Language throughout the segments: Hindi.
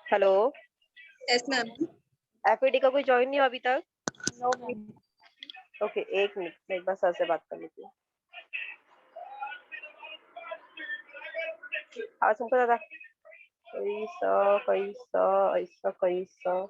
हेलो। Yes ma'am. एफईडी का कोई ज्वाइन नहीं हुआ अभी तक? No ma'am. ओके, एक मिनट, मैं एक बार सर से बात कर लेती हूँ। आवाज सुनते दादा। कैसा कैसा ऐसा कैसा।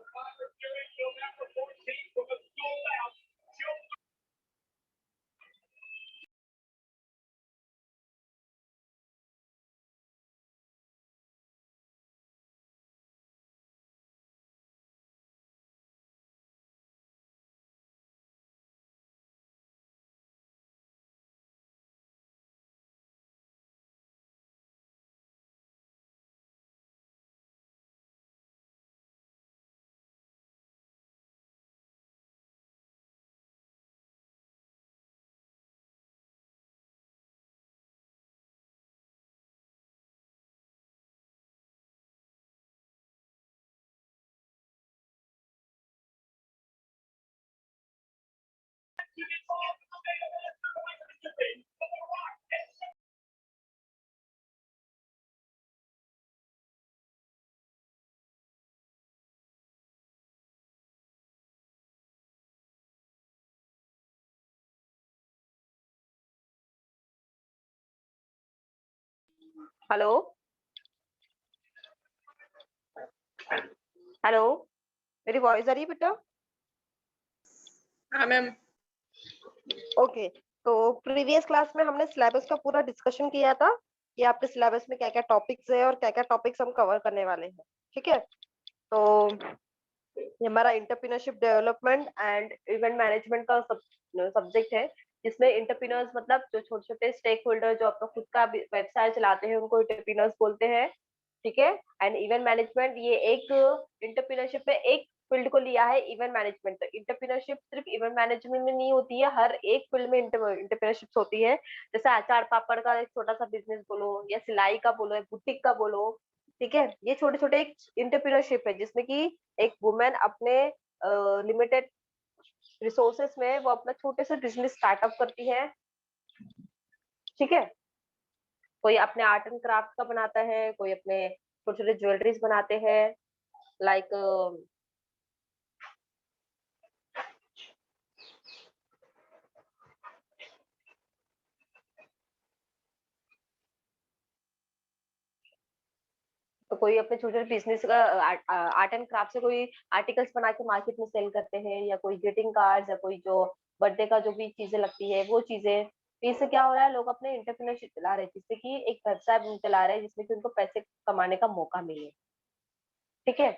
हेलो हेलो, मेरी वॉइस आ रही है बेटा? हाँ मैम। ओके, तो प्रीवियस क्लास में हमने सिलेबस का पूरा डिस्कशन किया था कि आपके सिलेबस में क्या क्या टॉपिक्स है और क्या क्या टॉपिक्स हम कवर करने वाले हैं। ठीक है, तो ये हमारा entrepreneurship development and event management का सब्जेक्ट है, जिसमें एंटरप्रेन्योर्स मतलब जो छोटे छोटे स्टेक होल्डर जो अपना खुद का व्यवसाय चलाते हैं उनको एंटरप्रेन्योर्स बोलते हैं। ठीक है, एंड इवेंट मैनेजमेंट ये एक एंटरप्रेन्योरशिप में एक फील्ड को लिया है इवेंट मैनेजमेंट। तो एंटरप्रेन्योरशिप सिर्फ इवेंट मैनेजमेंट में नहीं होती है, हर एक फील्ड में एंटरप्रेन्योरशिप होती है। जैसे अचार पापड़ का एक छोटा सा बिजनेस बोलो, या सिलाई का बोलो, या बुटीक का बोलो। ठीक है, ये छोटे छोटे एक एंटरप्रेन्योरशिप है जिसमें कि एक वुमेन अपने लिमिटेड रिसोर्सेस में वो अपना छोटे से बिजनेस स्टार्टअप करती है। ठीक है, कोई अपने आर्ट एंड क्राफ्ट का बनाता है, कोई अपने छोटे छोटे ज्वेलरीज बनाते हैं, लाइक तो कोई अपने छोटे छोटे बिजनेस का आर्ट एंड क्राफ्ट से कोई आर्टिकल्स बना के मार्केट में सेल करते हैं, या कोई ग्रीटिंग कार्ड्स, या कोई जो बर्थडे का जो भी चीजें लगती है वो चीजें। तो इससे क्या हो रहा है, लोग अपने एंटरप्रेन्योरशिप चला रहे हैं, जिससे कि एक व्यवसाय चला रहे हैं जिसमें कि उनको पैसे कमाने का मौका मिले। ठीक है,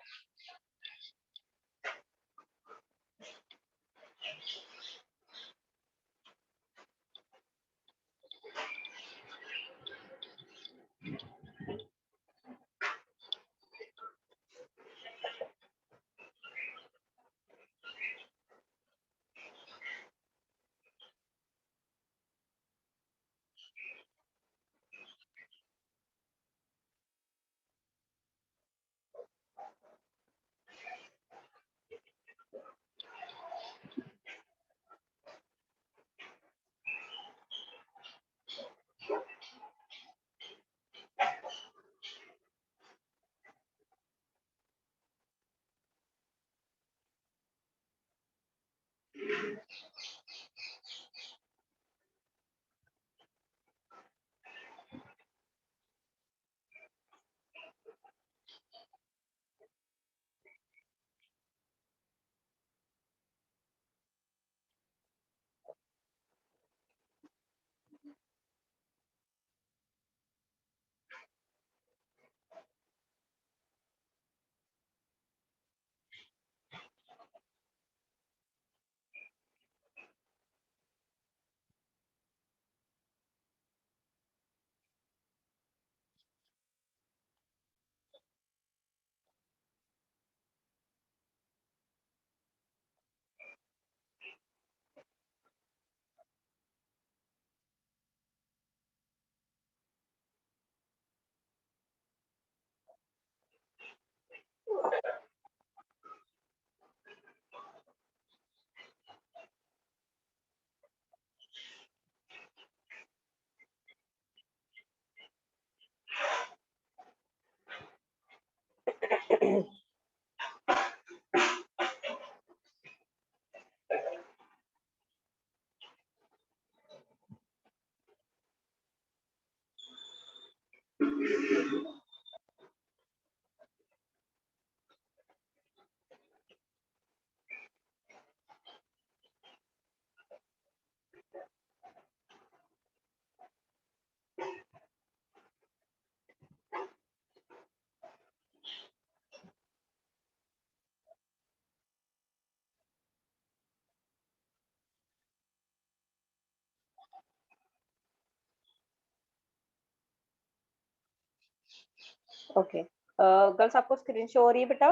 ओके, गर्ल्स आपको स्क्रीन शो हो रही है बेटा?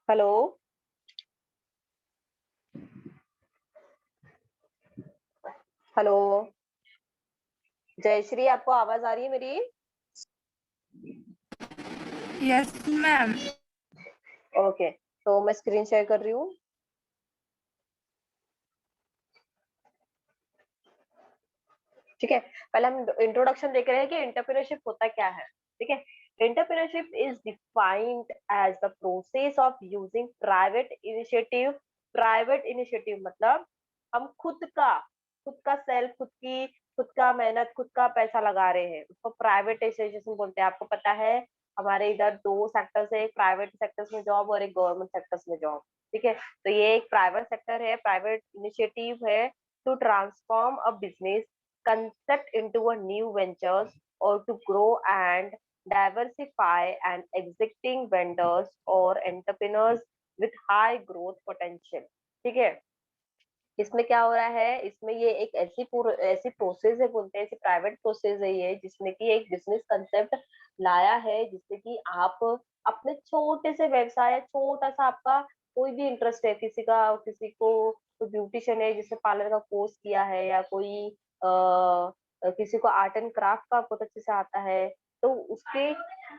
हेलो, हेलो, जयश्री आपको आवाज आ रही है मेरी? Yes ma'am. ओके, तो मैं स्क्रीन शेयर कर रही हूँ। ठीक है, पहले हम इंट्रोडक्शन देख रहे हैं कि एंटरप्रेन्योरशिप होता क्या है। ठीक है, entrepreneurship is defined as the process of using private initiative. Private initiative मतलब हम खुद का सेल्फ, खुद का मेहनत, खुद का पैसा लगा रहे हैं, उसको प्राइवेट इनिशिएटिव बोलते हैं। आपको पता है हमारे इधर दो सेक्टर्स है, एक प्राइवेट सेक्टर्स में जॉब और एक गवर्नमेंट सेक्टर्स में जॉब। ठीक है, तो ये एक प्राइवेट सेक्टर है, प्राइवेट इनिशिएटिव है to transform a business concept into a new ventures or to grow and diversify an existing vendors or entrepreneurs with high growth potential। ठीक है, इसमें क्या हो रहा है, इसमें ये एक ऐसी प्रोसेस है, बोलते हैं ऐसी प्राइवेट प्रोसेस है ये, जिसमें कि एक बिजनेस कंसेप्ट लाया है, जिससे कि आप अपने छोटे से व्यवसाय, छोटा सा आपका कोई भी इंटरेस्ट है, किसी को तो ब्यूटिशियन है जिसने पार्लर का कोर्स किया है, या कोई किसी को आर्ट एंड क्राफ्ट का बहुत अच्छे से आता है, तो उसके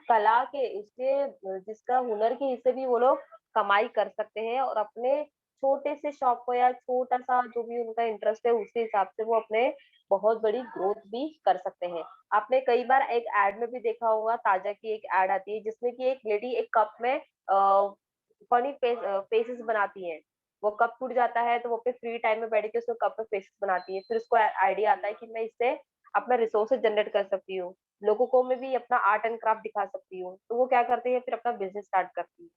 कला के, उसके जिसका हुनर के हिस्से भी वो लोग कमाई कर सकते हैं, और अपने छोटे से शॉप को या छोटा सा जो भी उनका इंटरेस्ट है उसके हिसाब से वो अपने बहुत बड़ी ग्रोथ भी कर सकते हैं। आपने कई बार एक एड में भी देखा होगा, ताजा की एक एड आती है जिसमें कि एक लेडी एक कप में फनी फेसेस बनाती है। वो कप टूट जाता है तो वो अपने फ्री टाइम में बैठ के उसको कप में फेसेस बनाती है, फिर उसको आइडिया आता है कि मैं इससे अपना रिसोर्सेज जनरेट कर सकती हूँ, लोगों को मैं भी अपना आर्ट एंड क्राफ्ट दिखा सकती हूँ, तो वो क्या करती है, फिर अपना बिजनेस स्टार्ट करती है।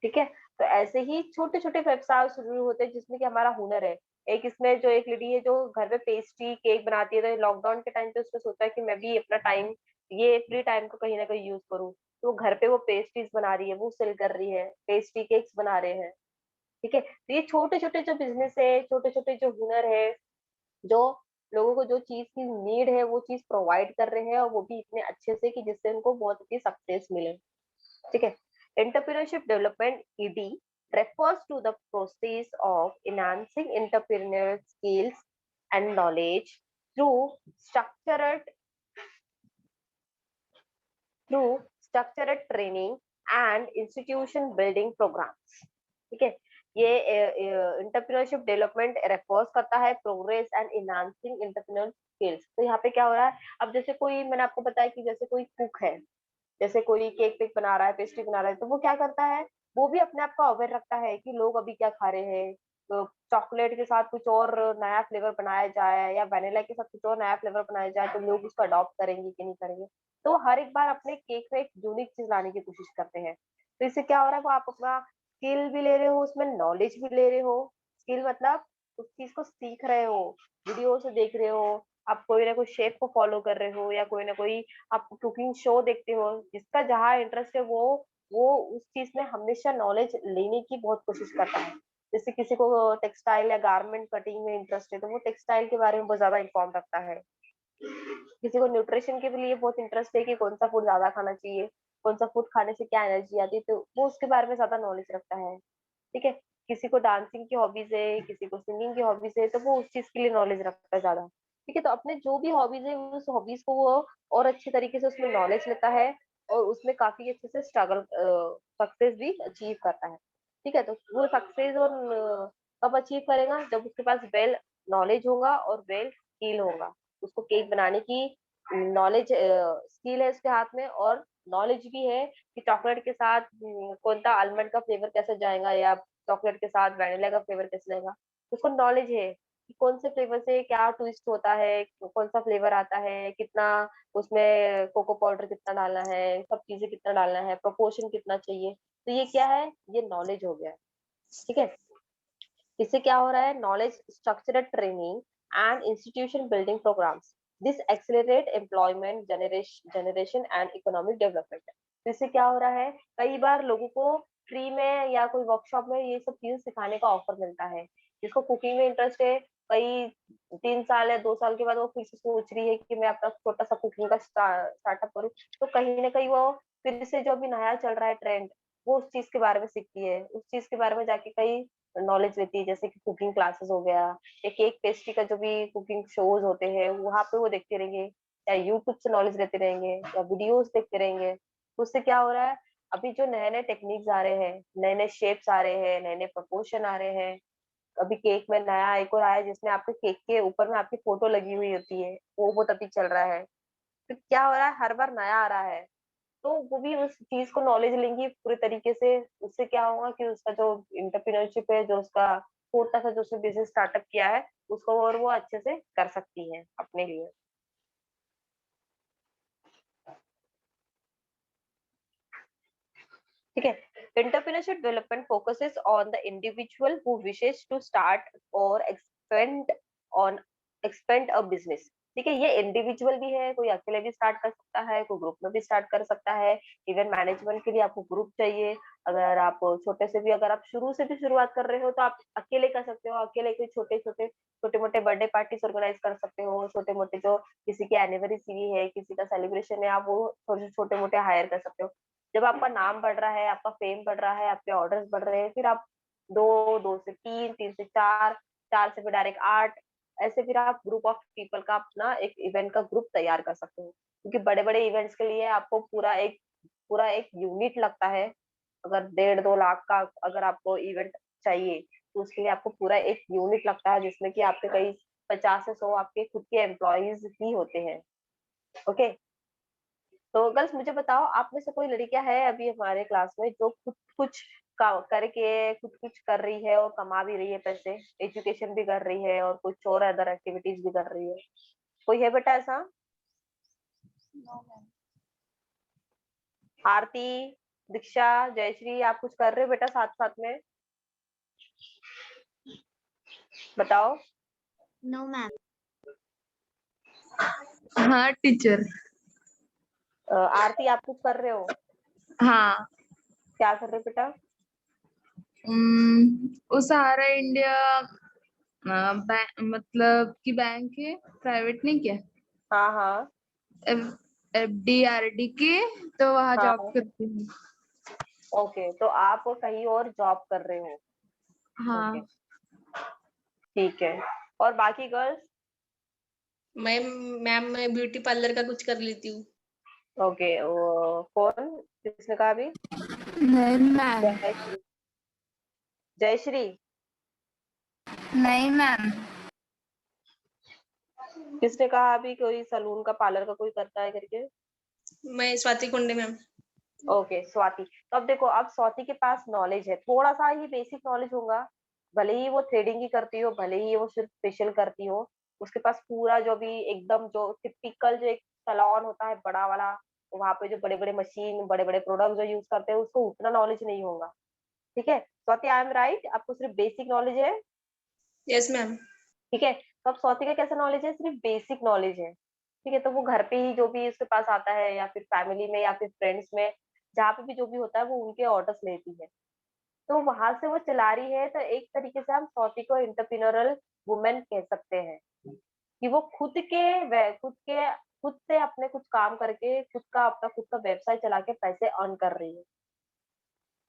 ठीक है, तो ऐसे ही छोटे छोटे व्यवसाय शुरू होते हैं जिसमें कि हमारा हुनर है। एक इसमें जो एक लेडी है जो घर पे पेस्ट्री केक बनाती है, तो लॉकडाउन के टाइम पे उसने सोचा कि मैं भी अपना टाइम, ये फ्री टाइम को कहीं ना कहीं यूज करूँ, तो घर पे वो पेस्ट्रीज बना रही है, वो सेल कर रही है, पेस्ट्री केक्स बना रहे हैं। ठीक है, तो ये छोटे छोटे जो बिजनेस है, छोटे छोटे जो हुनर है, जो लोगों को जो चीज की नीड है वो चीज प्रोवाइड कर रहे हैं, और वो भी इतने अच्छे से कि जिससे उनको बहुत अच्छी सक्सेस मिले। ठीक है, entrepreneurship development ED refers to the process of enhancing entrepreneurial skills and knowledge through structured structured training and institution building programs। ठीक है, ये एंटरप्रेन्योरशिप डेवलपमेंट रेफर्स करता है progress and enhancing entrepreneur skills. तो यहाँ पे क्या हो रहा है, अब जैसे कोई, मैंने आपको बताया कि जैसे कोई कुक है, जैसे कोई केक वेक बना रहा है, पेस्ट्री बना रहा है, तो वो क्या करता है, वो भी अपने आप को अवेयर रखता है कि लोग अभी क्या खा रहे हैं, तो चॉकलेट के साथ कुछ और नया फ्लेवर बनाया जाए, या वैनिला के साथ कुछ और नया फ्लेवर बनाया जाए, तो लोग उसको अडॉप्ट करेंगे कि नहीं करेंगे। तो हर एक बार अपने केक में एक यूनिक चीज लाने की कोशिश करते हैं। तो इससे क्या हो रहा है, वो आप अपना स्किल भी ले रहे हो, उसमें नॉलेज भी ले रहे हो। स्किल मतलब उस चीज को सीख रहे हो, वीडियो से देख रहे हो, आप कोई ना कोई शेफ को फॉलो कर रहे हो, या कोई ना कोई आप कुकिंग शो देखते हो, जिसका जहाँ इंटरेस्ट है वो उस चीज में हमेशा नॉलेज लेने की बहुत कोशिश करता है। जैसे किसी को टेक्सटाइल या गारमेंट कटिंग में इंटरेस्ट है, तो वो टेक्सटाइल के बारे में बहुत ज्यादा इन्फॉर्म रखता है। किसी को न्यूट्रिशन के लिए बहुत इंटरेस्ट है कि कौन सा फूड ज्यादा खाना चाहिए, कौन सा फूड खाने से क्या एनर्जी आती है, तो वो उसके बारे में ज्यादा नॉलेज रखता है। ठीक है, किसी को डांसिंग की हॉबीज है, किसी को सिंगिंग की हॉबीज है, तो वो उस चीज के लिए नॉलेज रखता है ज्यादा। ठीक है, तो अपने जो भी हॉबीज है उस हॉबीज को वो और अच्छे तरीके से उसमें नॉलेज लेता है, और उसमें काफी अच्छे से स्ट्रगल सक्सेस भी अचीव करता है। ठीक है, तो वो सक्सेस और कब अचीव करेगा, जब उसके पास वेल नॉलेज होगा और वेल स्किल होगा। उसको केक बनाने की नॉलेज स्किल है उसके हाथ में, और नॉलेज भी है कि चॉकलेट के साथ कौन सा आलमंड का फ्लेवर कैसे जाएगा, या चॉकलेट के साथ वैनिला का फ्लेवर कैसे जाएगा। उसको नॉलेज है कि कौन से फ्लेवर से क्या ट्विस्ट होता है, कौन सा फ्लेवर आता है, कितना उसमें कोको पाउडर कितना डालना है, सब चीजें कितना डालना है, प्रोपोर्शन कितना चाहिए। तो ये क्या है, ये नॉलेज हो गया। ठीक है, इससे क्या हो रहा है, knowledge structured training and institution building programmes, this accelerate employment generation and economic development. इससे क्या हो रहा है, कई बार लोगों को फ्री में या कोई वर्कशॉप में ये सब चीजें सिखाने का ऑफर मिलता है। जिसको कुकिंग में इंटरेस्ट है, कई 3 साल या 2 साल के बाद वो फिर से सोच रही है कि मैं अपना छोटा सा कुकिंग का स्टार्टअप करूँ, तो कहीं ना कहीं वो फिर से जो अभी नया चल रहा है ट्रेंड, वो उस चीज के बारे में सीखती है, उस चीज के बारे में जाके कई नॉलेज लेती है। जैसे कि कुकिंग क्लासेस हो गया, या केक पेस्ट्री का जो भी कुकिंग शोज होते हैं वहां पे वो देखते रहेंगे, या यूट्यूब से नॉलेज लेते रहेंगे, या वीडियोस देखते रहेंगे। तो उससे क्या हो रहा है, अभी जो नए नए टेक्निक्स आ रहे हैं, नए नए शेप्स आ रहे हैं, नए नए प्रपोर्शन आ रहे हैं। अभी केक में नया एक और आया है जिसमें आपके केक के ऊपर में आपकी फोटो लगी हुई होती है, वो बहुत अभी चल रहा है। तो क्या हो रहा है, हर बार नया आ रहा है, तो वो भी उस चीज को नॉलेज लेंगी पूरे तरीके से। उससे क्या होगा कि उसका जो एंटरप्रेन्योरशिप है, जो उसका छोटा सा जो उसने बिजनेस स्टार्टअप किया है, उसको और वो अच्छे से कर सकती है अपने लिए। ठीक है, entrepreneurship development focuses on the individual who wishes to start और ऑन एक्सपेंड अ बिजनेस। ठीक है, ये इंडिविजुअल भी है, कोई अकेले भी स्टार्ट कर सकता है, कोई ग्रुप में भी स्टार्ट कर सकता है। इवन मैनेजमेंट के लिए आपको ग्रुप चाहिए। अगर आप छोटे से भी, अगर आप शुरू से भी शुरुआत कर रहे हो तो आप अकेले कर सकते हो, अकेले कोई छोटे मोटे बर्थडे पार्टीज ऑर्गेनाइज कर सकते हो, छोटे मोटे जो किसी की एनिवर्सरी है, किसी का सेलिब्रेशन है, आप वो छोटे मोटे हायर कर सकते हो। जब आपका नाम बढ़ रहा है, आपका फेम बढ़ रहा है, आपके ऑर्डर्स बढ़ रहे हैं, फिर आप दो, दो से तीन, तीन से चार, चार से फिर डायरेक्ट 8, ऐसे फिर आप ग्रुप ऑफ पीपल का अपना एक इवेंट का ग्रुप तैयार कर सकते हो। क्योंकि बड़े बड़े इवेंट्स के लिए आपको पूरा एक यूनिट लगता है। अगर 1.5-2 लाख का अगर आपको इवेंट चाहिए, तो उसके लिए आपको पूरा एक यूनिट लगता है, जिसमें कि आपके कई 50 से 100 आपके खुद के एम्प्लॉयज ही होते हैं। ओके, तो गर्ल्स मुझे बताओ, आप में से कोई लड़कियां है अभी हमारे क्लास में जो खुद कुछ करके कुछ कुछ कर रही है और कमा भी रही है पैसे, एजुकेशन भी कर रही है और कुछ और अदर एक्टिविटीज भी कर रही है? कोई है बेटा ऐसा? आरती, दीक्षा, जयश्री, आप कुछ कर रहे हो बेटा साथ साथ में? बताओ। No ma'am. हाँ टीचर। आरती, आप कुछ कर रहे हो? हाँ। क्या कर रहे हो बेटा? वो सहारा इंडिया मतलब कि बैंक है, प्राइवेट नहीं क्या, हाँ हाँ FDRD के, तो वहाँ हाँ। जॉब करती हूँ। ओके, तो आप कहीं और जॉब कर रहे हो? ओके, हाँ। ठीक है। और बाकी गर्ल्स? मैम मैम मैं ब्यूटी पार्लर का कुछ कर लेती हूँ। ओके, कौन, किसने कहा अभी? नहीं मैम। जयश्री। जयश्री, नहीं मैम। किसने कहा अभी कोई सलून का, पार्लर का कोई करता है करके? मैं स्वाति कुंडे मैम। ओके स्वाति, तो अब देखो, अब स्वाति के पास नॉलेज है, थोड़ा सा ही बेसिक नॉलेज होगा। भले ही वो थ्रेडिंग ही करती हो, भले ही वो सिर्फ फेशियल करती हो, उसके पास पूरा जो भी एकदम जो टिपिकल जो एक सैलून होता है बड़ा वाला, वहां पे जो बड़े बड़े मशीन, बड़े बड़े प्रोडक्ट जो यूज करते हैं, उसको उतना नॉलेज नहीं होगा। ठीक है स्वाति, आई एम राइट, आपको सिर्फ बेसिक नॉलेज है? Yes ma'am. ठीक है, तो अब स्वाति का कैसा नॉलेज है, सिर्फ बेसिक नॉलेज है। ठीक है, तो वो घर पे ही जो भी उसके पास आता है, या फिर फैमिली में, या फिर फ्रेंड्स में, जहाँ पे भी जो भी होता है, वो उनके ऑर्डर्स लेती है। तो वहां से वो चला रही है, तो एक तरीके से हम स्वाति को एंटरप्रेन्योरल वुमेन कह सकते हैं। कि वो खुद से अपने कुछ काम करके खुद का व्यवसाय चला के पैसे अर्न कर रही है।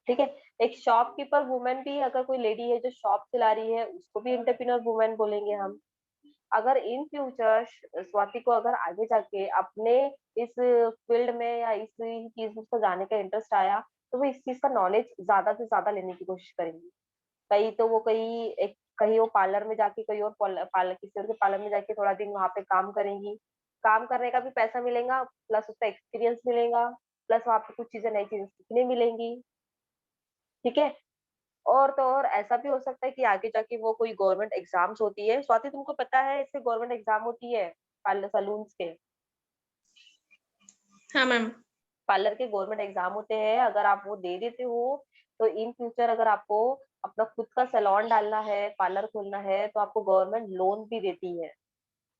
ठीक है, एक शॉपकीपर वुमेन भी, अगर कोई लेडी है जो शॉप चला रही है, उसको भी एंटरप्रेन्योर वुमेन बोलेंगे हम। अगर इन फ्यूचर स्वाति को अगर आगे जाके अपने इस फील्ड में या इस चीज में उसको जाने का इंटरेस्ट आया, तो वो इस चीज का नॉलेज ज्यादा से ज्यादा लेने की कोशिश करेंगी। कहीं वो पार्लर में जाके, कहीं और पार्लर किसी और के पार्लर में जाके थोड़ा दिन वहां पे काम करेंगी। काम करने का भी पैसा मिलेगा, प्लस उसका एक्सपीरियंस मिलेगा, प्लस वहाँ पे कुछ चीजें नई चीजें सीखने मिलेंगी। ठीक है। और तो और ऐसा भी हो सकता है कि आगे जाके वो कोई गवर्नमेंट एग्जाम्स होती है, स्वाति तुमको पता है इससे गवर्नमेंट एग्जाम होती है पार्लर सलून्स के? हाँ मैम। पार्लर के गवर्नमेंट एग्जाम होते हैं, अगर आप वो दे देते हो तो इन फ्यूचर अगर आपको अपना खुद का सैलून डालना है, पार्लर खोलना है, तो आपको गवर्नमेंट लोन भी देती है।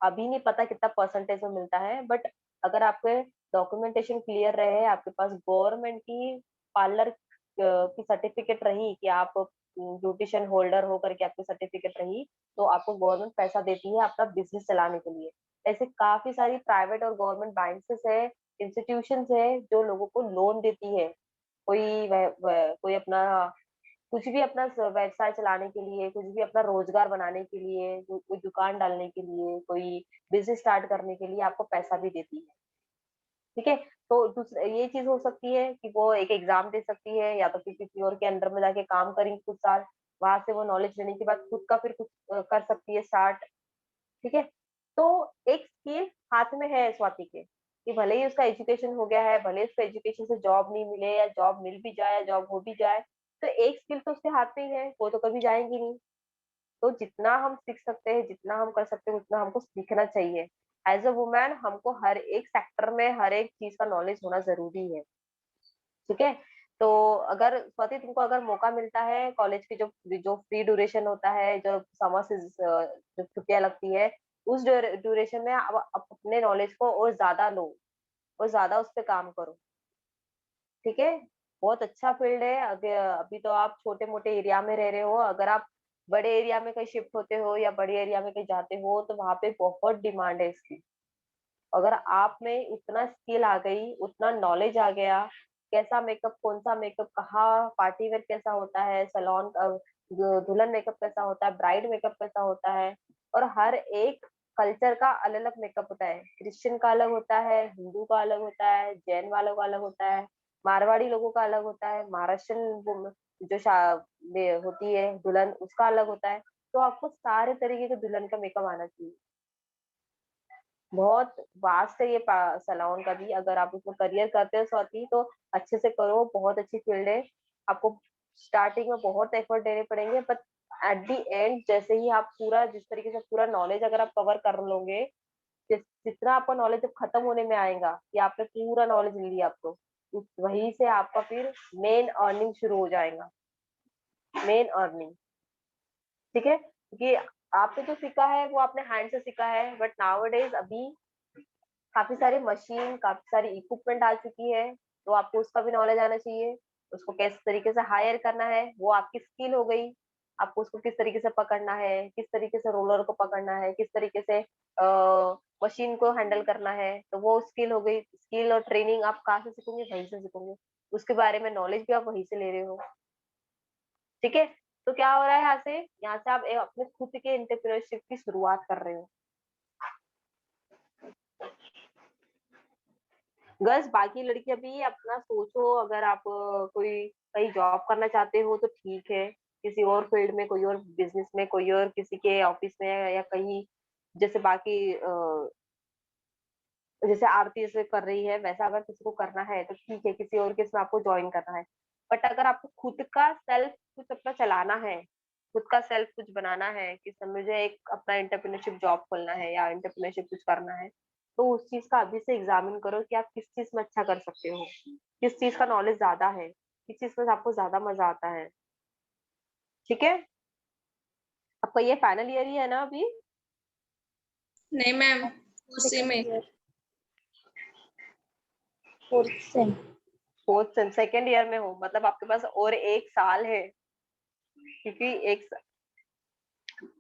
अभी नहीं पता कितना परसेंटेज में मिलता है, बट अगर आपके डॉक्यूमेंटेशन क्लियर रहे, आपके पास गवर्नमेंट की पार्लर की सर्टिफिकेट रही कि आप ब्यूटिशियन होल्डर हो करके आपकी सर्टिफिकेट रही, तो आपको गवर्नमेंट पैसा देती है अपना बिजनेस चलाने के लिए। ऐसे काफी सारी प्राइवेट और गवर्नमेंट बैंक्स है, इंस्टीट्यूशंस है जो लोगों को लोन देती है। कोई अपना कुछ भी अपना व्यवसाय चलाने के लिए, कुछ भी अपना रोजगार बनाने के लिए, कोई दुकान डालने के लिए, कोई बिजनेस स्टार्ट करने के लिए आपको पैसा भी देती है। ठीक है। तो दूसरा ये चीज हो सकती है कि वो एक एग्जाम दे सकती है, या तो फिर किसी और के अंडर में जाके काम करेंगे कुछ साल, वहां से वो नॉलेज लेने के बाद खुद का फिर कुछ कर सकती है स्टार्ट। ठीक है। तो एक स्किल हाथ में है स्वाति के, कि भले ही उसका एजुकेशन हो गया है, भले ही उसको एजुकेशन से जॉब नहीं मिले या जॉब मिल भी जाए या जॉब हो भी जाए, तो एक स्किल तो उसके हाथ में ही है, वो तो कभी जाएंगी नहीं। तो जितना हम सीख सकते हैं, जितना हम कर सकते हैं, उतना हमको सीखना चाहिए। एज अ वुमेन हमको हर एक सेक्टर में हर एक चीज का नॉलेज होना जरूरी है। ठीक है। तो अगर स्वाति तुमको अगर मौका मिलता है, कॉलेज की जो जो फ्री ड्यूरेशन होता है, जो समर से जो छुट्टियां लगती है, उस ड्यूरेशन में आप अपने नॉलेज को और ज्यादा लो और ज्यादा उस पर काम करो। ठीक है। बहुत अच्छा फील्ड है। अभी तो आप छोटे मोटे एरिया में रह रहे हो, अगर आप बड़े एरिया में कहीं शिफ्ट होते हो या बड़े एरिया में कहीं जाते हो, तो वहां पे बहुत डिमांड है इसकी। अगर आप में उतना स्किल आ गई, उतना नॉलेज आ गया, कैसा मेकअप, कौन सा मेकअप, कहाँ पार्टी वेयर कैसा होता है, सैलून दुल्हन मेकअप कैसा होता है, ब्राइड मेकअप कैसा होता है, और हर एक कल्चर का अलग अलग मेकअप होता है। क्रिश्चियन का अलग होता है, हिंदू का अलग होता है, जैन वालों का अलग होता है, मारवाड़ी लोगों का अलग होता है, महाराष्ट्रन जो होती है दुल्हन, उसका अलग होता है। तो आपको सारे तरीके के दुल्हन का मेकअप आना चाहिए। बहुत वास्ट है ये सैलून का भी। अगर आप उसमें करियर करते हो स्वाति, तो अच्छे से करो, बहुत अच्छी फील्ड है। आपको स्टार्टिंग में बहुत एफर्ट देने पड़ेंगे, बट एट दी एंड जैसे ही आप पूरा जिस तरीके से पूरा नॉलेज अगर आप कवर कर लोगे, जितना आपका नॉलेज जब खत्म होने में आएगा कि आपने पूरा नॉलेज ले लिया आपको, वहीं से आपका फिर मेन अर्निंग शुरू हो जाएगा। Main earning. ठीक है। क्योंकि आपने जो सीखा है वो आपने हैंड से सीखा है, बट नाउ डेज अभी काफी सारी मशीन, काफी सारी इक्विपमेंट आ चुकी है, तो आपको उसका भी नॉलेज आना चाहिए। उसको किस तरीके से हायर करना है वो आपकी स्किल हो गई। आपको उसको किस तरीके से पकड़ना है, किस तरीके से रोलर को पकड़ना है, किस तरीके से मशीन को हैंडल करना है, तो वो स्किल हो गई। स्किल और ट्रेनिंग आप कहाँ से सीखोगे? वहीं से सीखोगे। उसके बारे में नॉलेज भी आप वहीं से ले रहे हो। ठीक है। तो क्या हो रहा है यहाँ से आप अपने खुद के एंटरप्रेन्योरशिप की शुरुआत कर रहे हो। गर्ल्स, बाकी लड़कियां भी अपना सोचो। अगर आप कोई कहीं जॉब करना चाहते हो तो ठीक है, किसी और फील्ड में, कोई और बिजनेस में, कोई और किसी के ऑफिस में, या कहीं जैसे बाकी जैसे आरती जैसे कर रही है, वैसा अगर किसी को करना है तो ठीक है, किसी और के इसमें आपको ज्वाइन करना है। बट अगर आपको खुद का सेल्फ कुछ अपना चलाना है, खुद का सेल्फ कुछ बनाना है कि मुझे एक अपना एंटरप्रेन्योरशिप जॉब खोलना है या एंटरप्रेन्योरशिप कुछ करना है, तो उस चीज का अभी से एग्जामिन करो कि आप किस चीज में अच्छा कर सकते हो, किस चीज का नॉलेज ज्यादा है, किस चीज में आपको ज्यादा मजा आता है। ठीक है। आपका ये फाइनल ईयर ही है ना अभी? नहीं मैम, उसी सेकंड में। Year, fourth same, second year में हो, मतलब आपके पास और एक साल है। क्योंकि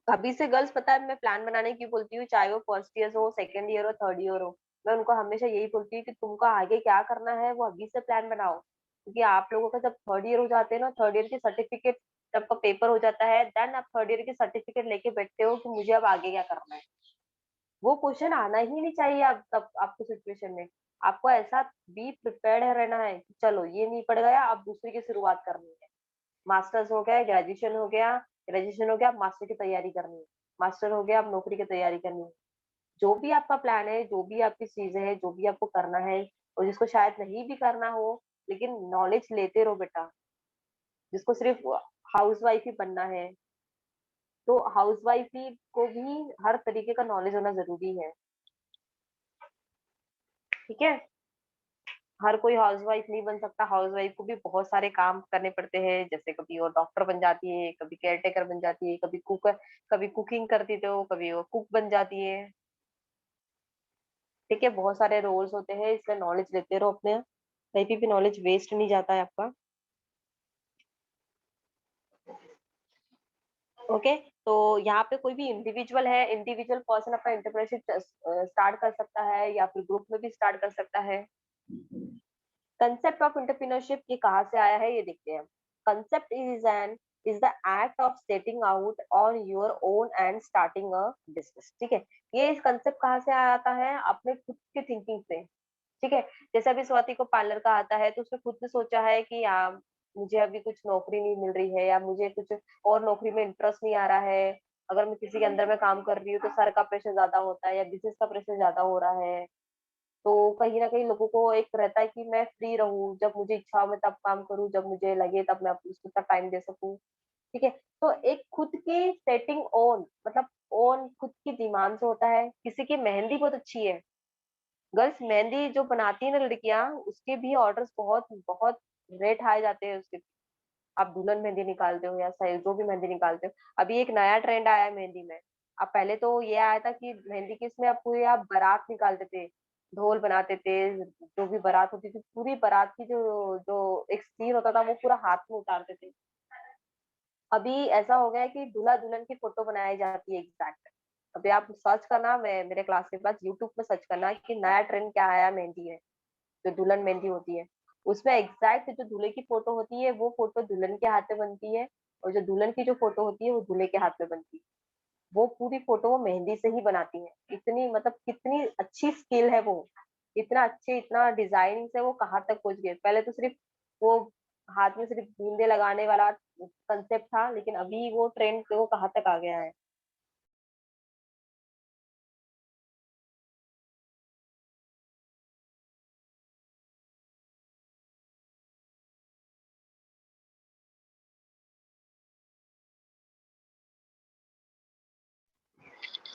अभी से गर्ल्स, पता है मैं प्लान बनाने की बोलती हूँ, चाहे वो फर्स्ट ईयर हो, सेकंड ईयर हो, थर्ड ईयर हो। मैं उनको हमेशा यही बोलती हूँ कि तुमको आगे क्या करना है वो अभी से प्लान बनाओ। क्योंकि आप लोगों का जब थर्ड ईयर हो जाते हैं ना, थर्ड ईयर की सर्टिफिकेट जब का पेपर हो जाता है, देन आप थर्ड ईयर की सर्टिफिकेट लेके बैठते हो कि मुझे अब आगे क्या करना है। वो क्वेश्चन आना ही नहीं चाहिए आप तब आपको सिचुएशन में। आपको ऐसा बी प्रिपेयर्ड रहना है कि चलो ये नहीं पड़ गया, अब दूसरी की शुरुआत करनी है। मास्टर्स हो गया, ग्रेजुएशन हो गया, अब मास्टर की तैयारी करनी है। मास्टर हो गया, अब नौकरी की तैयारी करनी है। जो भी आपका प्लान है, जो भी आपकी चीजें हैं, जो भी आपको करना है और जिसको शायद नहीं भी करना हो, लेकिन नॉलेज लेते रहो बेटा। जिसको सिर्फ हाउसवाइफ ही बनना है, तो हाउसवाइफ ही को भी हर तरीके का नॉलेज होना जरूरी है। ठीक है, हर कोई हाउसवाइफ नहीं बन सकता। हाउसवाइफ को भी बहुत सारे काम करने पड़ते हैं, जैसे कभी वो डॉक्टर बन जाती है, कभी केयरटेकर बन जाती है, कभी कुकर, कभी कुकिंग करती तो कभी वो कुक बन जाती है। ठीक है, बहुत सारे रोल्स होते हैं, इसलिए नॉलेज लेते रहो अपने। कहीं भी नॉलेज वेस्ट नहीं जाता है आपका। ओके, तो यहाँ पे कोई भी इंडिविजुअल है, इंडिविजुअल पर्सन अपना एंटरप्रेन्योरशिप स्टार्ट कर सकता है या फिर ग्रुप में भी स्टार्ट कर सकता है। कंसेप्ट ऑफ एंटरप्रेन्योरशिप ये कहाँ से आया है, ये देखते हैं। Concept is the act of setting out on your own and starting a business. ठीक है, ये कंसेप्ट कहाँ से आता है, अपने खुद की थिंकिंग से। ठीक है, जैसे अभी स्वाति को पार्लर का आता है, तो उसने खुद ने सोचा है कि मुझे अभी कुछ नौकरी नहीं मिल रही है या मुझे कुछ और नौकरी में इंटरेस्ट नहीं आ रहा है। अगर मैं किसी के अंदर में काम कर रही हूँ तो सर का प्रेशर ज्यादा होता है या बिजनेस का प्रेशर ज्यादा हो रहा है। तो कहीं ना कहीं लोगों को एक रहता है कि मैं फ्री रहूं, जब मुझे इच्छा हो मैं तब काम करूं, जब मुझे लगे तब मैं उसको तब टाइम दे सकूं। ठीक है, तो एक खुद की सेटिंग ऑन, मतलब ऑन खुद की डिमांड से होता है। किसी की मेहंदी बहुत अच्छी है, गर्ल्स मेहंदी जो बनाती है ना लड़कियां, उसके भी ऑर्डर्स बहुत बहुत रेट हाई जाते हैं उसके। आप दुल्हन मेहंदी निकालते हो या जो भी मेहंदी निकालते हो, अभी एक नया ट्रेंड आया है मेहंदी में। अब पहले तो ये आया था कि मेहंदी किसमें आप पूरी आप बारात निकालते थे, ढोल बनाते थे, जो भी बारात होती थी पूरी बारात की जो जो एक सीन होता था वो पूरा हाथ में उतारते थे। अभी ऐसा हो गया है कि दूल्हा दुल्हन की फोटो बनाई जाती है एग्जैक्ट। अभी आप सर्च करना, मैं मेरे क्लास के बाद यूट्यूब में सर्च करना कि नया ट्रेंड क्या आया मेहंदी है, जो दुल्हन मेहंदी होती है। उसमें एग्जैक्ट जो दूल्हे की फोटो होती है वो फोटो दुल्हन के हाथ में बनती है, और जो दुल्हन की जो फोटो होती है वो दूल्हे के हाथ में बनती है। वो पूरी फोटो वो मेहंदी से ही बनाती है। इतनी मतलब कितनी अच्छी स्किल है वो, इतना अच्छे इतना डिजाइन से वो कहाँ तक पहुंच गए। पहले तो सिर्फ वो हाथ में सिर्फ बूंदे लगाने वाला कंसेप्ट था, लेकिन अभी वो ट्रेंड वो कहाँ तक आ गया है।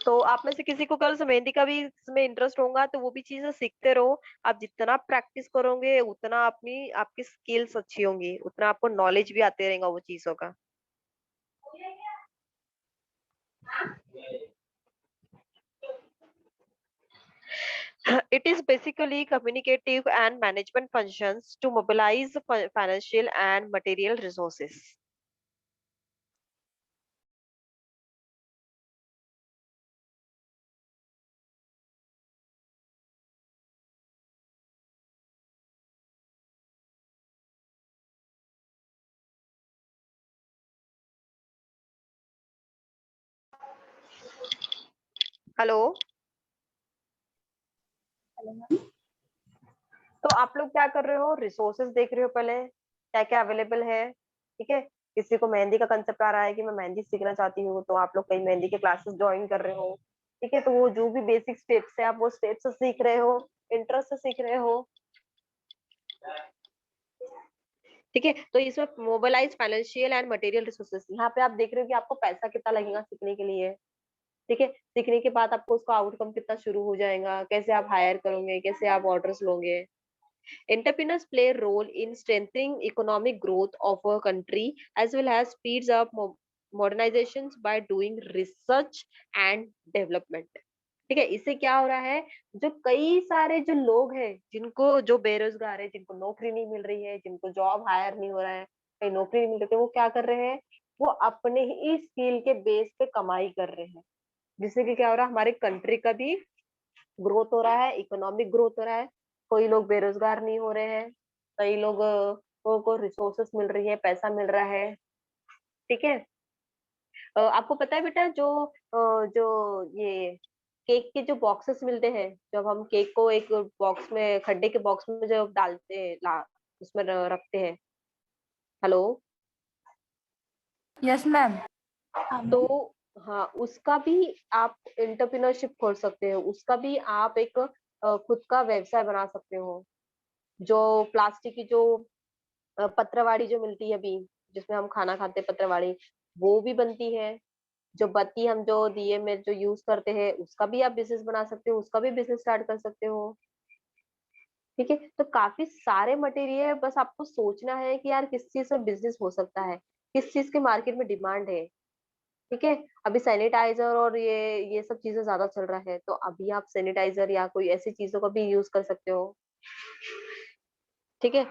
तो आप में से किसी को कल से मेहंदी का भी इसमें इंटरेस्ट होगा तो वो भी चीजें सीखते रहो। आप जितना प्रैक्टिस करोगे उतना अपनी आपकी स्किल्स अच्छी होंगी, उतना आपको नॉलेज भी आते रहेगा वो चीजों का। It is basically communicative and management functions to mobilize financial and material resources. Hello, तो आप लोग क्या कर रहे हो, रिसोर्सेज देख रहे हो पहले क्या क्या अवेलेबल है। ठीक है, किसी को मेहंदी का कंसेप्ट आ रहा है कि मैं मेहंदी सीखना चाहती हूँ, तो आप लोग कहीं मेहंदी के क्लासेस ज्वाइन कर रहे हो। ठीक है, तो वो जो भी बेसिक स्टेप्स है आप वो स्टेप्स से सीख रहे हो, इंटरेस्ट से सीख रहे हो। ठीक है, तो इसमें mobilise financial and material resources, यहाँ पे आप देख रहे हो कि आपको पैसा कितना लगेगा सीखने के लिए। ठीक है, सीखने के बाद आपको उसका आउटकम कितना शुरू हो जाएगा, कैसे आप हायर करोगे, कैसे आप ऑर्डर्स लोगे। Entrepreneurs play a role in strengthening economic growth of a country as well as speeds up modernizations by doing research and development. ठीक है, इससे क्या हो रहा है, जो कई सारे जो लोग हैं जिनको जो बेरोजगार है, जिनको नौकरी नहीं मिल रही है, जिनको जॉब हायर नहीं हो रहा है, कहीं नौकरी नहीं मिल रही है, वो क्या कर रहे हैं, वो अपने ही स्किल के बेस पे कमाई कर रहे हैं। जिससे कि क्या हो रहा है, हमारे कंट्री का भी ग्रोथ हो रहा है, इकोनॉमिक ग्रोथ हो रहा है। कोई लोग बेरोजगार नहीं हो रहे हैं, कई लोग को रिसोर्सेस मिल रही है, पैसा मिल रहा है। ठीक है, आपको पता है बेटा जो जो ये केक के जो बॉक्सेस मिलते हैं, जब हम केक को एक बॉक्स में खड्डे के बॉक्स में जब डालते हैं उसमें रखते हैं। Hello, yes ma'am. तो हाँ, उसका भी आप एंटरप्रेन्योरशिप खोल सकते हो, उसका भी आप एक खुद का व्यवसाय बना सकते हो। जो प्लास्टिक की जो पत्रवाड़ी जो मिलती है अभी, जिसमें हम खाना खाते हैं पत्रवाड़ी, वो भी बनती है। जो बत्ती हम जो दिए में जो यूज़ करते हैं, उसका भी आप बिज़नेस बना सकते हो, उसका भी बिज़नेस स्टार्ट कर सकते हो। ठीक है? तो काफ़ी सारे मटेरियल, बस आपको सोचना है कि यार किस चीज़ में बिज़नेस हो सकता है, किस चीज़ की मार्केट में डिमांड है। ठीक है? अभी सैनिटाइज़र और ये सब चीज़ें ज़्यादा चल रहा है, तो अभी आप सैनिटाइज़र या कोई ऐसी चीज़ों का भी यूज़ कर सकते हो। ठीक है?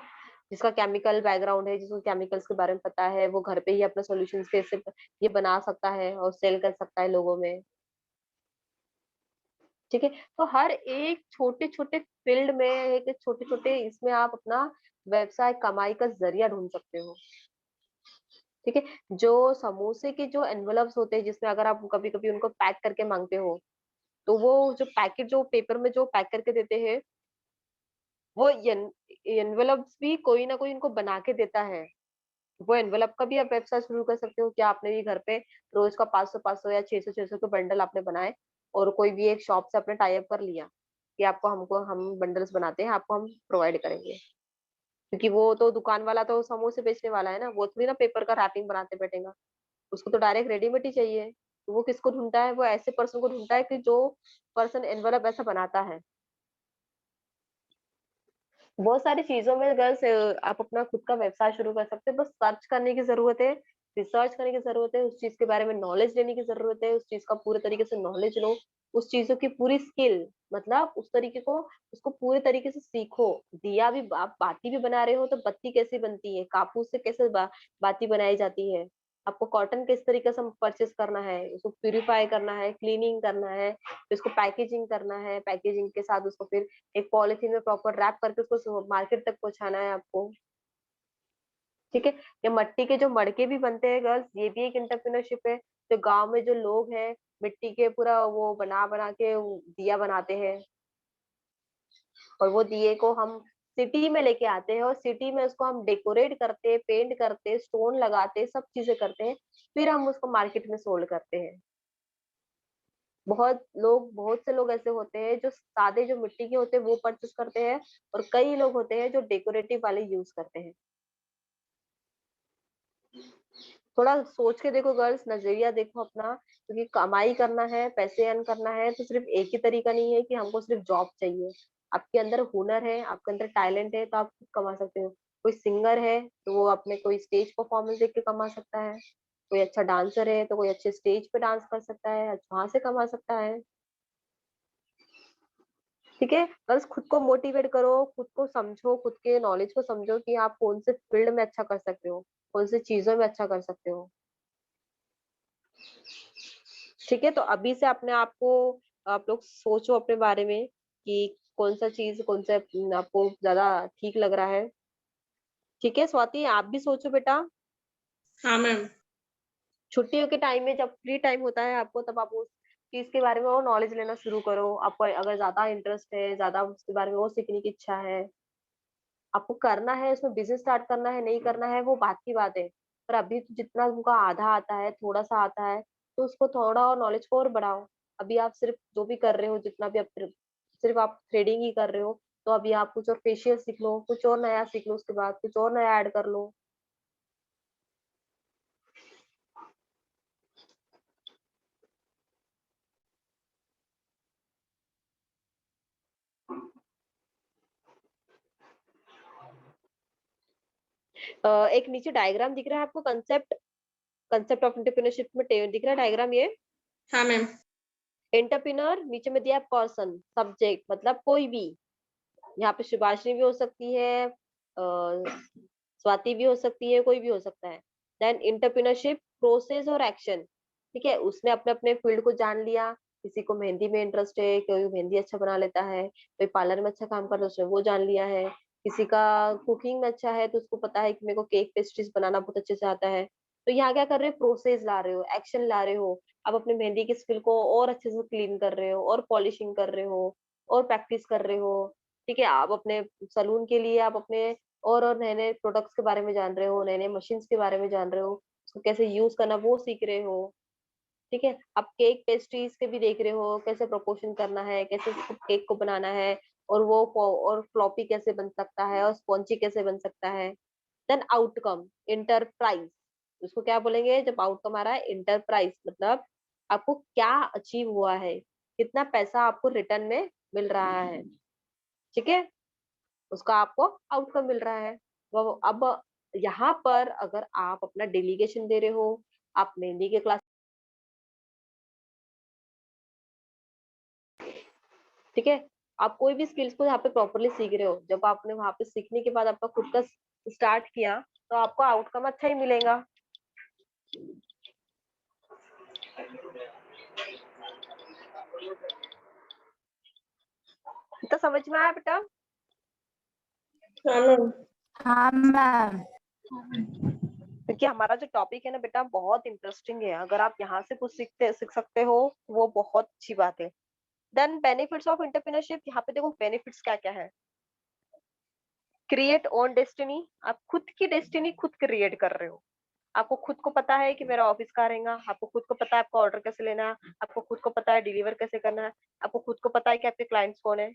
जिसका केमिकल बैकग्राउंड है, जिसको केमिकल्स के बारे में पता है, वो घर पे ही अपना सॉल्यूशंस कैसे ये बना सकता है और सेल कर सकता है लोगों में। ठीक है? तो हर एक छोटे-छोटे फील्ड में, एक छोटे-छोटे इसमें आप अपना व्यवसाय कमाई का ज़रिया ढूँढ सकते हो। ठीक है? जो समोसे के जो एनवेलप्स होते हैं, जिसमें अगर आप कभी-कभी उनको पैक करके माँगते हो, तो वो जो पैकेट जो पेपर में जो पैक करके देते हैं, वो एनवेलप्स भी कोई ना कोई उनको बना के देता है। वो एनवेलप का भी आप व्यवसाय शुरू कर सकते हो कि आपने भी घर पे रोज का 500-500 या 600-600 के बंडल आपने बनाए और कोई भी एक शॉप से आपने टाई अप कर लिया कि आपको हमको हम बंडल्स बनाते हैं, आपको हम प्रोवाइड करेंगे। क्योंकि वो तो दुकान वाला तो समोसे बेचने वाला है ना, वो थोड़ी ना पेपर का रैपिंग बनाते बैठेगा। उसको तो डायरेक्ट रेडीमेड ही चाहिए। तो वो किसको ढूँढता है? वो ऐसे पर्सन को ढूँढता है कि जो पर्सन एनवेलप ऐसा बनाता है। बहुत सारी चीज़ों में गर्ल्स आप अपना खुद का व्यवसाय शुरू कर सकते हैं, बस सर्च करने की ज़रूरत है, रिसर्च करने की ज़रूरत है, उस चीज़ के बारे में नॉलेज लेने की ज़रूरत है, उस चीज़ का पूरे तरीके से नॉलेज लो, उस चीज़ों की पूरी स्किल, मतलब उस तरीके को उसको पूरे तरीके से सीखो। दिया भी आप बाती भी बना रहे हो तो बत्ती कैसे बनती है, कापूस से कैसे बाती बनाई जाती है, आपको कॉटन किस तरीके से परचेज़ करना है, उसको प्यूरीफाई करना है, क्लीनिंग करना है, फिर उसको पैकेजिंग करना है, पैकेजिंग के साथ उसको फिर एक पॉलिथीन में प्रॉपर रैप करके उसको मार्केट तक पहुँचाना है आपको, ठीक है? ये मट्टी के जो मडके भी बनते हैं गर्ल्स, ये भी एक एंटरप्रेन्योरशिप है। जो गाँव में जो लोग हैं, मिट्टी के पूरा वो बना-बना के वो दिया बनाते हैं और वो दिए को हम सिटी में लेके आते हैं और सिटी में उसको हम डेकोरेट करते, पेंट करते, स्टोन लगाते, सब चीज़ें करते हैं, फिर हम उसको मार्केट में सोल्ड करते हैं। बहुत से लोग ऐसे होते हैं जो सादे जो मिट्टी के होते हैं वो परचेज़ करते हैं और कई लोग होते हैं जो डेकोरेटिव वाले यूज़ करते हैं। थोड़ा सोच के देखो गर्ल्स, नज़रिया देखो अपना, क्योंकि कमाई करना है, पैसे अर्न करना है तो सिर्फ़ एक ही तरीका नहीं है कि हमको सिर्फ़ जॉब चाहिए। आपके अंदर हुनर है, आपके अंदर टैलेंट है तो आप खुद कमा सकते हो। कोई सिंगर है तो वो अपने कोई स्टेज परफ़ॉर्मेंस देके कमा सकता है। कोई अच्छा डांसर है तो कोई अच्छे स्टेज पे डांस कर सकता है, वहाँ से कमा सकता है। ठीक है? बस खुद को मोटिवेट करो, खुद को समझो, खुद के नॉलेज को समझो कि आप कौन से फील्ड में अच्छा कर सकते हो, कौन सी चीज़ों में अच्छा कर सकते हो। ठीक है? तो अभी से अपने आप को आप लोग सोचो अपने बारे में कि कौन-सा चीज़, कौन-सा आपको ज़्यादा ठीक लग रहा है। ठीक है स्वाति, आप भी सोचो बेटा। हाँ मैम। छुट्टियों के टाइम में जब फ्री टाइम होता है आपको, तब आप उस चीज़ के बारे में और नॉलेज लेना शुरू करो। आपको अगर ज़्यादा इंटरेस्ट है, ज़्यादा उसके बारे में और सीखने की इच्छा है, आपको करना है, उसमें बिज़नेस स्टार्ट करना है, नहीं करना है, वो बात की बात है। पर अभी तो जितना तुमको आधा आता है, थोड़ा-सा आता है, तो उसको थोड़ा और नॉलेज को और बढ़ाओ। अभी आप सिर्फ़ जो भी कर रहे हो, जितना भी आप सिर्फ़ आप थ्रेडिंग ही कर रहे हो, तो अभी आप कुछ और फेशियल सीख लो, कुछ और नया सीख लो, उसके बाद कुछ और नया ऐड कर लो। एक नीचे डायग्राम दिख रहा है आपको, कांसेप्ट कांसेप्ट ऑफ एंटरप्रेन्योरशिप में दिख रहा है डायग्राम ये? हाँ मैम। एंटरप्रेन्योर नीचे में दिया है पर्सन, सब्जेक्ट मतलब कोई भी। यहाँ पे शुभाषिनी भी हो सकती है, स्वाति भी हो सकती है, कोई भी हो सकता है। देन एंटरप्रेन्योरशिप प्रोसेस और एक्शन, ठीक है? उसने अपने-अपने फील्ड को जान लिया, किसी को मेहंदी में इंटरेस्ट है, कोई मेहंदी अच्छा बना लेता है, कोई पार्लर में अच्छा काम करता है, उसने वो जान लिया है। किसी का कुकिंग में अच्छा है, तो उसको पता है कि मेरे को केक पेस्ट्रीज़ बनाना बहुत अच्छे से आता है। तो यहाँ क्या कर रहे हो, प्रोसेस ला रहे हो, एक्शन ला रहे हो। आप अपने मेहंदी की स्किल को और अच्छे से क्लीन कर रहे हो और पॉलिशिंग कर रहे हो और प्रैक्टिस कर रहे हो। ठीक है? आप अपने सैलून के लिए आप अपने और नए-नए प्रोडक्ट्स के बारे में जान रहे हो, नए-नए मशीन्स के बारे में जान रहे हो, उसको कैसे यूज़ करना वो सीख रहे हो। ठीक है। आप केक पेस्ट्रीज के भी देख रहे हो, कैसे प्रोपोर्शन करना है, कैसे केक को बनाना है, और वो और फ्लॉपी कैसे बन सकता है, और स्पॉन्जी कैसे बन सकता है। देन आउटकम, इंटरप्राइज, उसको क्या बोलेंगे जब आउटकम आ रहा है? इंटरप्राइज, मतलब आपको क्या अचीव हुआ है, कितना पैसा आपको रिटर्न में मिल रहा है, ठीक है, उसका आपको आउटकम मिल रहा है। वो अब यहाँ पर अगर आप अपना डेलीगेशन दे रहे हो, आप मेहंदी के क्लास, ठीक है, आप कोई भी स्किल्स को यहाँ पे प्रॉपरली सीख रहे हो, जब आपने वहां पे सीखने के बाद आपका खुद का स्टार्ट किया, तो आपको आउटकम अच्छा ही मिलेगा। तो समझ में आया बेटा? हाँ मैम। हाँ मैम। क्योंकि हमारा जो टॉपिक है ना बेटा बहुत इंटरेस्टिंग है, अगर आप यहाँ से कुछ सीख सकते हो वो बहुत अच्छी बात है। देन बेनिफिट्स ऑफ एंटरप्रेन्योरशिप, यहाँ पे देखो बेनिफिट्स क्या क्या है। क्रिएट ओन डेस्टिनी, आप खुद की डेस्टिनी खुद क्रिएट कर रहे हो। आपको खुद को पता है कि मेरा ऑफिस कहाँ रहेगा, आपको खुद को पता है आपको ऑर्डर कैसे लेना है, आपको खुद को पता है डिलीवर कैसे करना है, आपको खुद को पता है कि आपके क्लाइंट्स कौन है,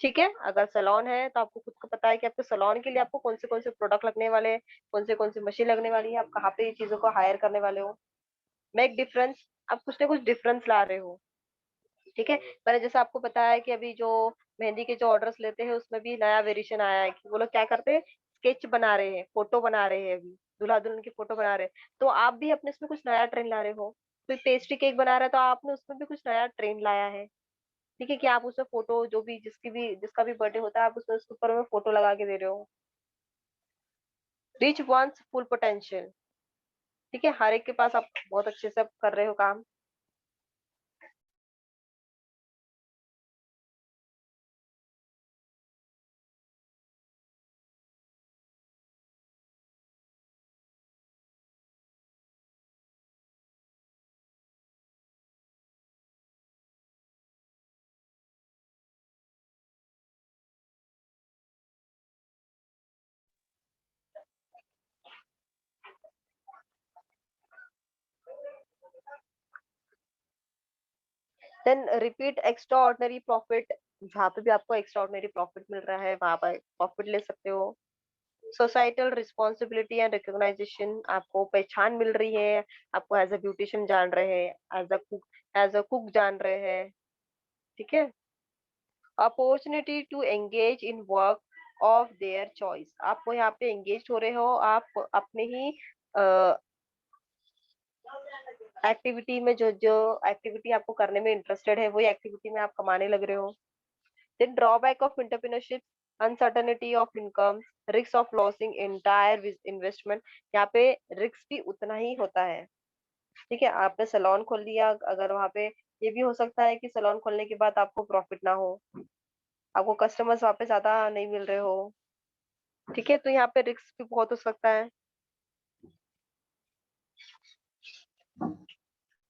ठीक है। अगर सैलून है तो आपको खुद को पता है कि आपके सैलून के लिए आपको कौन से प्रोडक्ट लगने वाले हैं, कौन से मशीन लगने वाली है, आप कहाँ पे ये चीजों को हायर करने वाले हो। मेक डिफरेंस, आप कुछ ना कुछ डिफरेंस ला रहे हो, ठीक है। मैंने जैसे आपको बताया कि अभी जो मेहंदी के जो ऑर्डर्स लेते हैं उसमें भी नया वेरिएशन आया है कि वो लोग क्या करते हैं, स्केच बना रहे हैं, फोटो बना रहे हैं, अभी दूल्हा दुल्हन की फोटो बना रहे हैं। तो आप भी अपने इसमें कुछ नया ट्रेंड ला रहे हो। कोई पेस्ट्री केक बना रहा है तो आपने उसमें भी कुछ नया ट्रेंड लाया है, ठीक है, कि आप उसमें फोटो जो भी जिसका भी बर्थडे होता है आप उसमें उसके ऊपर में फोटो लगा के दे रहे हो। रीच वंस फुल पोटेंशियल, ठीक है, हर एक के पास आप बहुत अच्छे से कर रहे हो काम। Then repeat extraordinary profit, जहाँ पे भी आपको एक्स्ट्रा ऑर्डिनरी प्रॉफिट मिल रहा है वहां पर प्रॉफिट ले सकते हो। सोसाइटल रिस्पॉन्सिबिलिटी एंड रिकॉग्नाइजेशन, आपको पहचान मिल रही है, आपको एज अ ब्यूटिशियन जान रहे हैं, एज अ कुक जान रहे हैं, ठीक है। Opportunity to engage in work of their choice, आपको यहाँ पे एंगेज हो रहे हो, आप अपने ही एक्टिविटी में जो जो एक्टिविटी आपको करने में इंटरेस्टेड है वही एक्टिविटी में आप कमाने लग रहे हो। Then drawback of entrepreneurship, uncertainty of income, risk of losing entire investment, यहाँ पे रिस्क भी उतना ही होता है, ठीक है। आपने सैलून खोल लिया, अगर वहाँ पे ये भी हो सकता है कि सैलून खोलने के बाद आपको प्रॉफिट ना हो, आपको कस्टमर्स वहाँ पे ज्यादा नहीं मिल रहे हो, ठीक है, तो यहाँ पे रिस्क भी बहुत हो सकता है।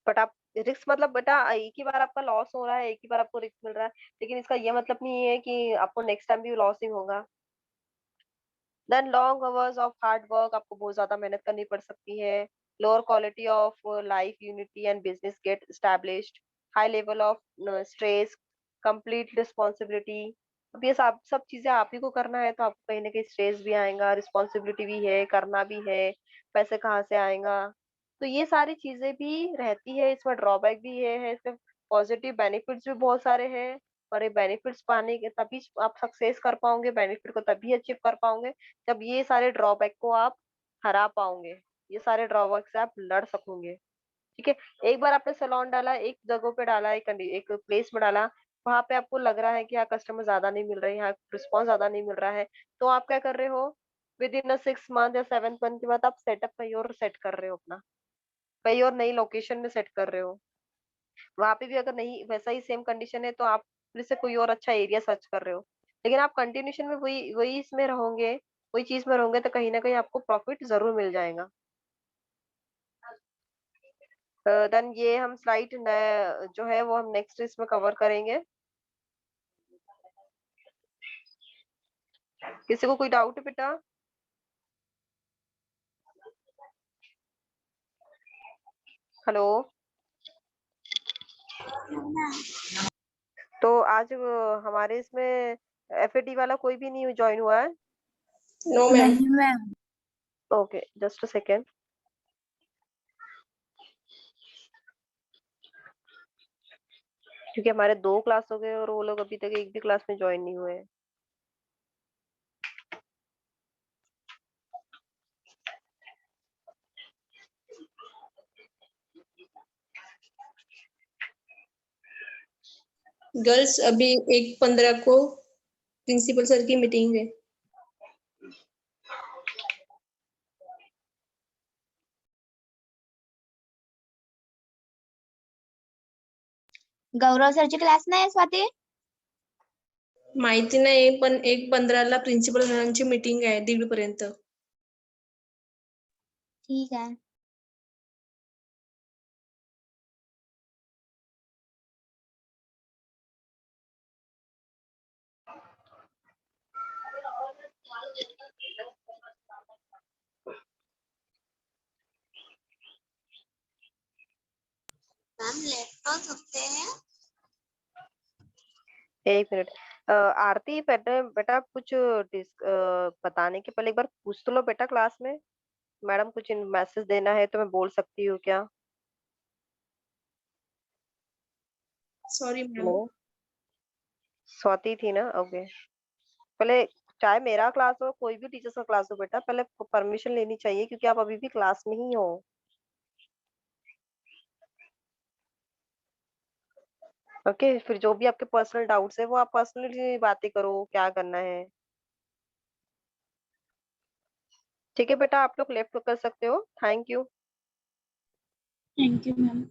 बट आप रिस्क मतलब बेटा एक ही बार आपका लॉस हो रहा है, एक ही बार आपको रिस्क मिल रहा है, लेकिन इसका ये मतलब नहीं है कि आपको नेक्स्ट टाइम भी लॉस ही होगा। Then long hours of hard work, आपको बहुत ज्यादा मेहनत करनी पड़ सकती है। Lower quality of life unity and business get established, high level of stress, complete responsibility, अब ये सब चीजें आप ही को करना है तो आपको कहीं ना कहीं स्ट्रेस भी आएगा, रिस्पॉन्सिबिलिटी भी है, करना भी है, पैसे कहाँ से आएगा, तो ये सारी चीजें भी रहती है, इसमें ड्रॉबैक भी है इसमें पॉजिटिव बेनिफिट्स भी बहुत सारे हैं। और ये बेनिफिट्स पाने के तभी आप सक्सेस कर पाओगे, बेनिफिट को तभी अचीव कर पाओगे जब ये सारे ड्रॉबैक को आप हरा पाओगे, ये सारे ड्रॉबैक से आप लड़ सकोगे, ठीक है। एक बार आपने सैलून डाला, एक जगह पे डाला, एक प्लेस में डाला, वहां पे आपको लग रहा है कि यहाँ कस्टमर ज्यादा नहीं मिल रहे हैं, यहाँ रिस्पॉन्स ज्यादा नहीं मिल रहा है, तो आप क्या कर रहे हो, विद इन 6 मंथ या 7 मंथ के बाद आप सेटअप कहीं और सेट कर रहे हो, अपना कहीं और नई लोकेशन में सेट कर रहे हो। वहां पे भी अगर नहीं वैसा ही सेम कंडीशन है तो आप फिर से कोई और अच्छा एरिया सर्च कर रहे हो, लेकिन आप कंटिन्यूशन में वही वही इसमें रहोगे, वही चीज में रहोगे तो कहीं ना कहीं आपको प्रॉफिट जरूर मिल जाएगा। देन ये हम स्लाइड जो है वो हम नेक्स्ट इसमें कवर करेंगे। किसी को कोई डाउट है बेटा? हेलो। तो आज हमारे इसमें एफएटी वाला कोई भी नहीं ज्वाइन हुआ है? No ma'am. नहीं ma'am. Okay, just a second. क्योंकि हमारे 2 क्लास हो गए और वो लोग अभी तक एक भी क्लास में ज्वाइन नहीं हुए हैं। गर्ल्स अभी 1:15 को प्रिंसिपल सर की मीटिंग है। गौरव सरची क्लास नाही स्वाती? माहिती नाही, पण 1:15 प्रिन्सिपल सरांची मीटिंग आहे 1:30 पर्यंत. ठीक आहे. मैम लेट कॉल सकते हैं? एक मिनट। आरती, बेटा बेटा कुछ बताने के पहले एक बार पूछ तो लो बेटा क्लास में। मैडम कुछ मैसेज देना है तो मैं बोल सकती हूँ क्या? Sorry ma'am. हेलो, स्वाति थी ना? ओके। पहले चाहे मेरा क्लास हो, कोई भी टीचर्स का क्लास हो बेटा, पहले परमिशन लेनी चाहिए क्योंकि आप अभी भी क्लास में ही हो। ओके, फिर जो भी आपके पर्सनल डाउट्स है वो आप पर्सनली बातें करो, क्या करना है। ठीक है बेटा, आप लोग लेफ्ट कर सकते हो। Thank you. Thank you ma'am.